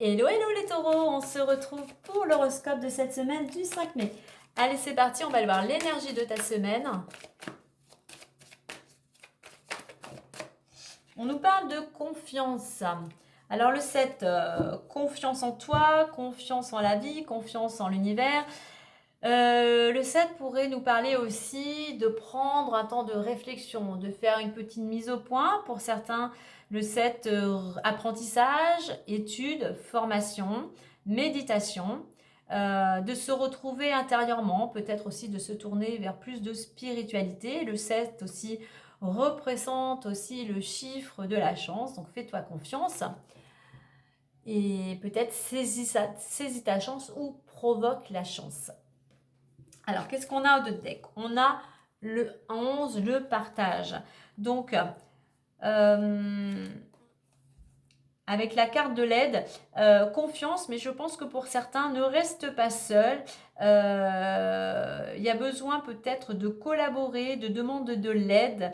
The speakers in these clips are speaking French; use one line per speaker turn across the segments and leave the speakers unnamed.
Hello, hello les taureaux, on se retrouve pour l'horoscope de cette semaine du 5 mai. Allez, c'est parti, on va aller voir l'énergie de ta semaine. On nous parle de confiance. Alors le 7, confiance en toi, confiance en la vie, confiance en l'univers. Le 7 pourrait nous parler aussi de prendre un temps de réflexion, de faire une petite mise au point. Pour certains, le 7, apprentissage, études, formation, méditation, de se retrouver intérieurement, peut-être aussi de se tourner vers plus de spiritualité. Le 7 aussi représente aussi le chiffre de la chance, donc fais-toi confiance. Et peut-être saisis ta chance ou provoque la chance. Alors, qu'est-ce qu'on a au deux deck? On a le 11, le partage. Donc, avec la carte de l'aide, confiance, mais je pense que pour certains, ne reste pas seul. Il y a besoin peut-être de collaborer, de demander de l'aide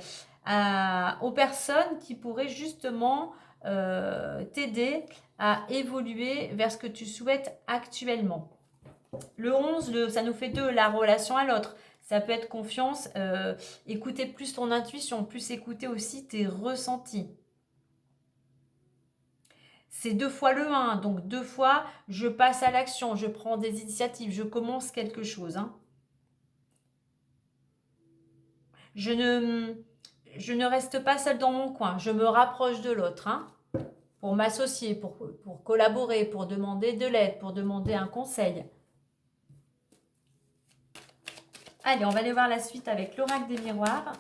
aux personnes qui pourraient justement t'aider à évoluer vers ce que tu souhaites actuellement. Le 11, ça nous fait 2, la relation à l'autre. Ça peut être confiance, écouter plus ton intuition, plus écouter aussi tes ressentis. C'est 2 fois le 1, donc 2 fois je passe à l'action, je prends des initiatives, je commence quelque chose. Hein. Je ne reste pas seule dans mon coin, je me rapproche de l'autre. Hein, pour m'associer, pour collaborer, pour demander de l'aide, pour demander un conseil. Allez, on va aller voir la suite avec l'oracle des miroirs.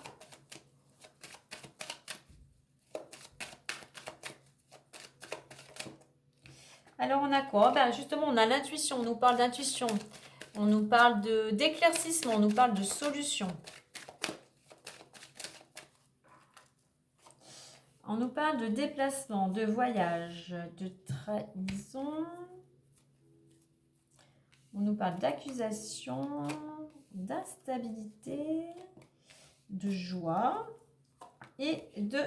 Alors, on a quoi? Ben, justement, on a l'intuition. On nous parle d'intuition. On nous parle d'éclaircissement. On nous parle de solution. On nous parle de déplacement, de voyage, de trahison. On nous parle d'accusation, d'instabilité, de joie et de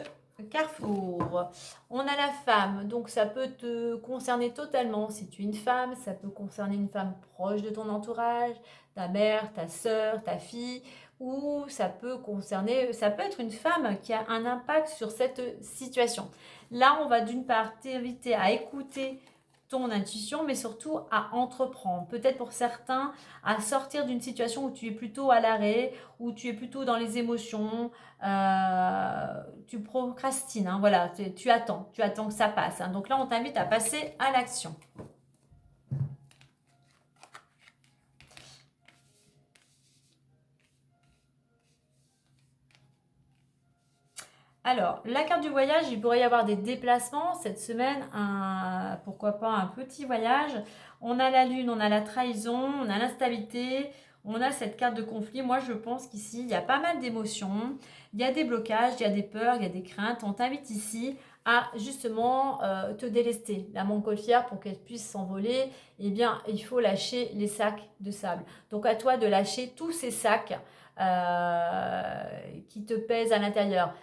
carrefour. On a la femme, donc ça peut te concerner totalement. Si tu es une femme, ça peut concerner une femme proche de ton entourage, ta mère, ta soeur, ta fille, ou ça peut être une femme qui a un impact sur cette situation. Là, on va d'une part t'inviter à écouter ton intuition, mais surtout à entreprendre. Peut-être pour certains, à sortir d'une situation où tu es plutôt à l'arrêt, où tu es plutôt dans les émotions, tu procrastines, hein, voilà, tu attends que ça passe. Hein. Donc là, on t'invite à passer à l'action. Alors, la carte du voyage, il pourrait y avoir des déplacements cette semaine, pourquoi pas un petit voyage. On a la lune, on a la trahison, on a l'instabilité, on a cette carte de conflit. Moi, je pense qu'ici, il y a pas mal d'émotions, il y a des blocages, il y a des peurs, il y a des craintes. On t'invite ici à justement te délester. La montgolfière, pour qu'elle puisse s'envoler, eh bien, il faut lâcher les sacs de sable. Donc, à toi de lâcher tous ces sacs qui te pèsent à l'intérieur.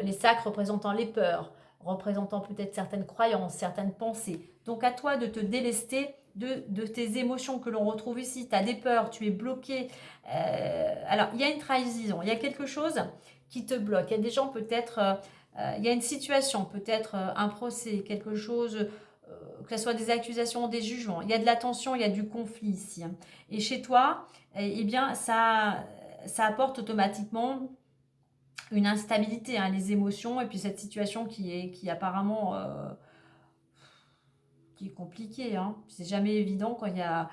Les sacs représentant les peurs, représentant peut-être certaines croyances, certaines pensées. Donc à toi de te délester de tes émotions que l'on retrouve ici. Tu as des peurs, tu es bloqué. Alors il y a une trahison, il y a quelque chose qui te bloque. Il y a des gens peut-être, il y a une situation, peut-être un procès, quelque chose, que ce soit des accusations, des jugements. Il y a de la tension, il y a du conflit ici. Et chez toi, eh bien ça apporte automatiquement une instabilité, hein, les émotions et puis cette situation qui apparemment qui est compliquée. Hein. C'est jamais évident quand il y a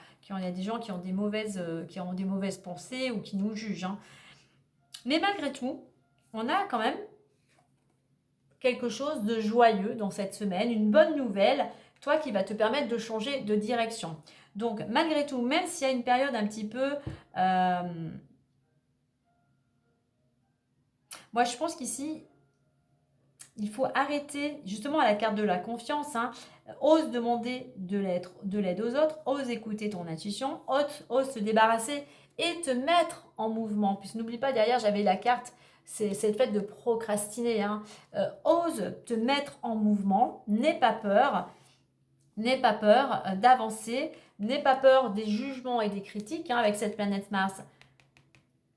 des gens qui ont qui ont des mauvaises pensées ou qui nous jugent. Hein. Mais malgré tout, on a quand même quelque chose de joyeux dans cette semaine, une bonne nouvelle, toi qui va te permettre de changer de direction. Donc malgré tout, même s'il y a une période un petit peu... moi je pense qu'ici, il faut arrêter, justement à la carte de la confiance, hein, ose demander de l'aide aux autres, ose écouter ton intuition, ose se débarrasser et te mettre en mouvement. Puis n'oublie pas, derrière j'avais la carte, c'est le fait de procrastiner. Hein. Ose te mettre en mouvement, n'aie pas peur, N'aie pas peur d'avancer, n'aie pas peur des jugements et des critiques avec cette planète Mars.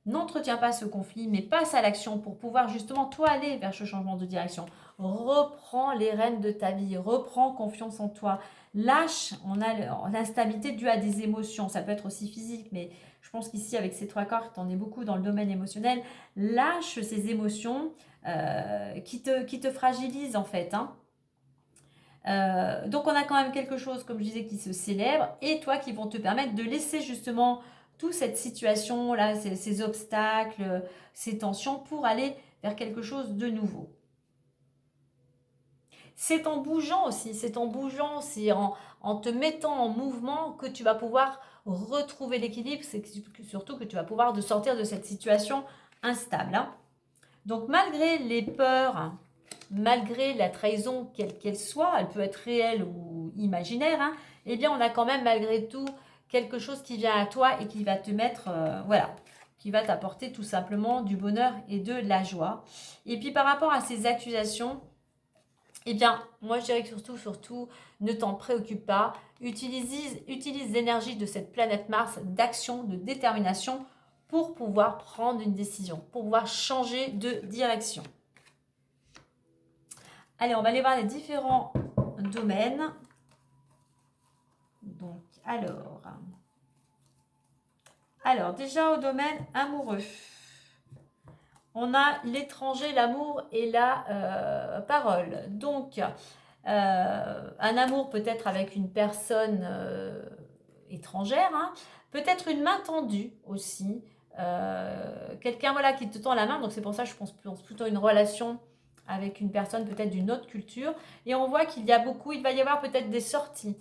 N'entretiens pas ce conflit, mais passe à l'action pour pouvoir justement toi aller vers ce changement de direction. Reprends les rênes de ta vie, reprends confiance en toi. Lâche, on a l'instabilité due à des émotions, ça peut être aussi physique, mais je pense qu'ici avec ces 3 cartes, on est beaucoup dans le domaine émotionnel. Lâche ces émotions qui te fragilisent en fait. Donc on a quand même quelque chose, comme je disais, qui se célèbre et toi qui vont te permettre de laisser justement toute cette situation-là, ces obstacles, ces tensions pour aller vers quelque chose de nouveau. C'est en bougeant aussi, c'est en bougeant, c'est en te mettant en mouvement que tu vas pouvoir retrouver l'équilibre, c'est surtout que tu vas pouvoir sortir de cette situation instable. Donc malgré les peurs, malgré la trahison quelle qu'elle soit, elle peut être réelle ou imaginaire, eh bien on a quand même malgré tout quelque chose qui vient à toi et qui va te mettre, qui va t'apporter tout simplement du bonheur et de la joie. Et puis par rapport à ces accusations, eh bien, moi je dirais que surtout, ne t'en préoccupe pas. Utilise l'énergie de cette planète Mars d'action, de détermination pour pouvoir prendre une décision, pour pouvoir changer de direction. Allez, on va aller voir les différents domaines. Donc, alors déjà au domaine amoureux. On a l'étranger, l'amour et la parole. Donc, un amour peut-être avec une personne étrangère, peut-être une main tendue aussi. Quelqu'un voilà, qui te tend la main, donc c'est pour ça que je pense plutôt une relation avec une personne peut-être d'une autre culture. Et on voit qu'il y a beaucoup, il va y avoir peut-être des sorties.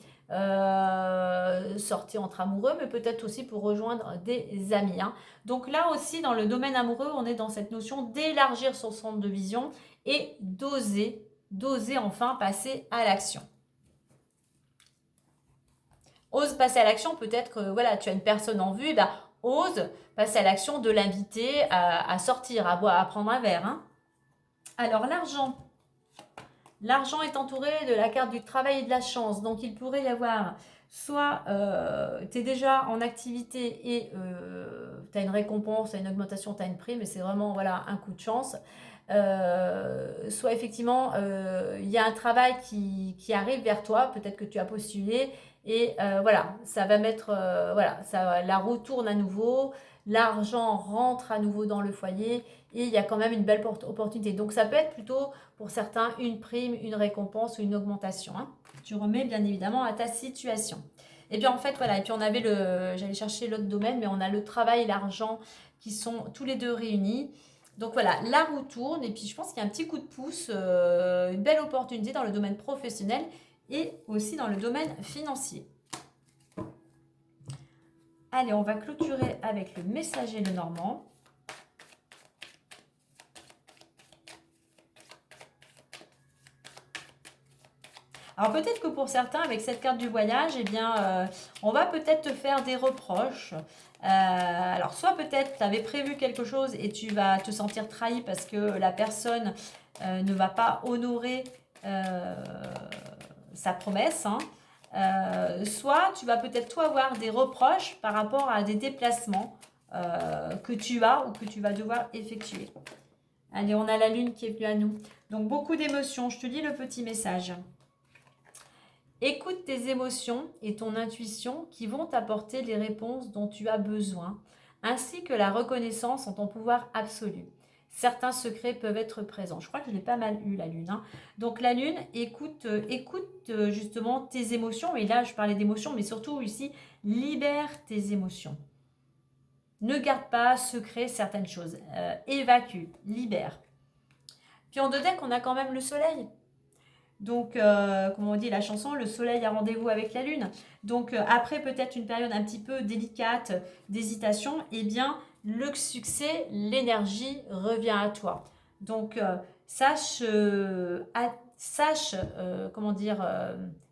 Sorties entre amoureux, mais peut-être aussi pour rejoindre des amis. Donc là aussi, dans le domaine amoureux, on est dans cette notion d'élargir son centre de vision et d'oser enfin passer à l'action. Ose passer à l'action, peut-être que voilà, tu as une personne en vue, ose passer à l'action de l'inviter à sortir, à boire, à prendre un verre. Alors l'argent. L'argent est entouré de la carte du travail et de la chance. Donc il pourrait y avoir soit tu es déjà en activité et tu as une récompense, tu as une augmentation, tu as une prime, et c'est vraiment voilà, un coup de chance. Soit effectivement il y a un travail qui arrive vers toi, peut-être que tu as postulé, et voilà, ça va mettre, la roue tourne à nouveau, l'argent rentre à nouveau dans le foyer, et il y a quand même une belle opportunité. Donc ça peut être plutôt pour certains une prime, une récompense ou une augmentation. Tu remets bien évidemment à ta situation. Et bien en fait voilà, et puis on avait j'allais chercher l'autre domaine, mais on a le travail et l'argent qui sont tous les deux réunis. Donc voilà, la roue tourne, et puis je pense qu'il y a un petit coup de pouce, une belle opportunité dans le domaine professionnel et aussi dans le domaine financier. Allez, on va clôturer avec le messager Lenormand. Alors peut-être que pour certains, avec cette carte du voyage, eh bien, on va peut-être te faire des reproches. Alors soit peut-être tu avais prévu quelque chose et tu vas te sentir trahi parce que la personne ne va pas honorer sa promesse. Soit tu vas peut-être toi avoir des reproches par rapport à des déplacements que tu as ou que tu vas devoir effectuer. Allez, on a la lune qui est venue à nous. Donc beaucoup d'émotions. Je te lis le petit message. Écoute tes émotions et ton intuition qui vont t'apporter les réponses dont tu as besoin, ainsi que la reconnaissance en ton pouvoir absolu. Certains secrets peuvent être présents. Je crois que je l'ai pas mal eu, la lune. Donc la lune, écoute justement tes émotions. Et là, je parlais d'émotions, mais surtout ici, libère tes émotions. Ne garde pas secret certaines choses. Évacue, libère. Puis en deux decks, on a quand même le soleil. Donc, comme on dit la chanson, le soleil a rendez-vous avec la lune. Donc, après peut-être une période un petit peu délicate d'hésitation, eh bien, le succès, l'énergie revient à toi. Donc, sache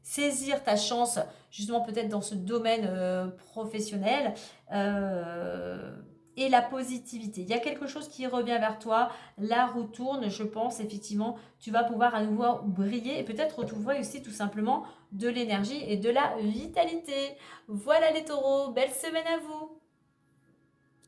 saisir ta chance, justement peut-être dans ce domaine professionnel. et la positivité. Il y a quelque chose qui revient vers toi, la roue tourne, je pense effectivement, tu vas pouvoir à nouveau briller et peut-être retrouver aussi tout simplement de l'énergie et de la vitalité. Voilà les taureaux, belle semaine à vous!